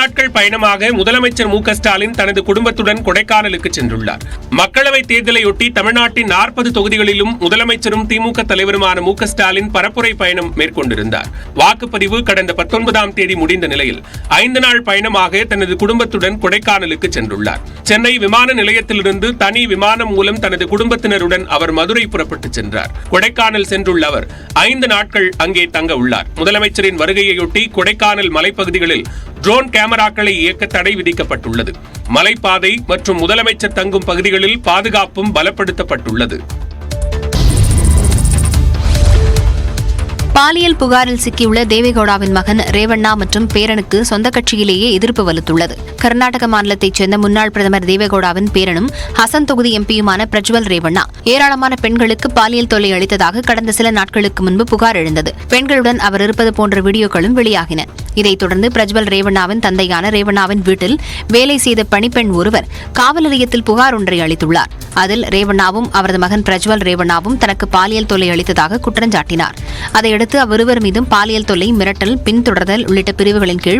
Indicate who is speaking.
Speaker 1: நாட்கள் பயணமாக முதலமைச்சர் மு க ஸ்டாலின் தனது குடும்பத்துடன் கொடைக்கானலுக்கு சென்றுள்ளார். மக்களவைத் தேர்தலையொட்டி தமிழ்நாட்டின் 40 தொகுதிகளிலும் முதலமைச்சரும் திமுக தலைவருமான மு க ஸ்டாலின் பரப்புரை பயணம் மேற்கொண்டிருந்தார். வாக்குப்பதிவு கடந்த 19ஆம் தேதி முடிந்த நிலையில் 5 நாள் பயணமாக தனது குடும்பத்துடன் கொடைக்கானலுக்கு சென்றுள்ளார். சென்னை விமான நிலையத்திலிருந்து தனி விமானம் மூலம் தனது குடும்பத்தினருடன் அவர் மதுரை புறப்பட்டு சென்றார். கொடைக்கானல் சென்றுள்ள அவர் 5 நாட்கள் அங்கே தங்க உள்ளார். முதலமைச்சரின் வருகையையொட்டி கொடைக்கானல் மலைப்பகுதிகளில் ட்ரோன் கேமராக்களை இயக்க தடை விதிக்கப்பட்டுள்ளது. மலைப்பாதை மற்றும் முதலமைச்சர் தங்கும் பகுதிகளில் பாதுகாப்பும் பலப்படுத்தப்பட்டுள்ளது.
Speaker 2: பாலியல் புகாரில் சிக்கியுள்ள தேவேகவுடாவின் மகன் ரேவண்ணா மற்றும் பேரனுக்கு சொந்த கட்சியிலேயே எதிர்ப்பு வலுத்துள்ளது. கர்நாடக மாநிலத்தைச் சேர்ந்த முன்னாள் பிரதமர் தேவேகவுடாவின் பேரனும் ஹசன் தொகுதி எம்பியுமான பிரஜ்வல் ரேவண்ணா ஏராளமான பெண்களுக்கு பாலியல் தொல்லை அளித்ததாக கடந்த சில நாட்களுக்கு முன்பு புகார் எழுந்தது. பெண்களுடன் அவர் இருப்பது போன்ற வீடியோக்களும் வெளியாகின. இதைத் தொடர்ந்து பிரஜ்வல் ரேவண்ணாவின் தந்தையான ரேவண்ணாவின் வீட்டில் வேலை செய்த பணிப்பெண் ஒருவர் காவல் நிலையத்தில் புகார் ஒன்றை அளித்துள்ளார். அதில் ரேவண்ணாவும் அவரது மகன் பிரஜ்வல் ரேவண்ணாவும் தனக்கு பாலியல் தொல்லை அளித்ததாக குற்றஞ்சாட்டினார். அதையடுத்து அவ்விருவர் மீதும் பாலியல் தொல்லை, மிரட்டல், பின்தொடர்தல் உள்ளிட்ட பிரிவுகளின் கீழ்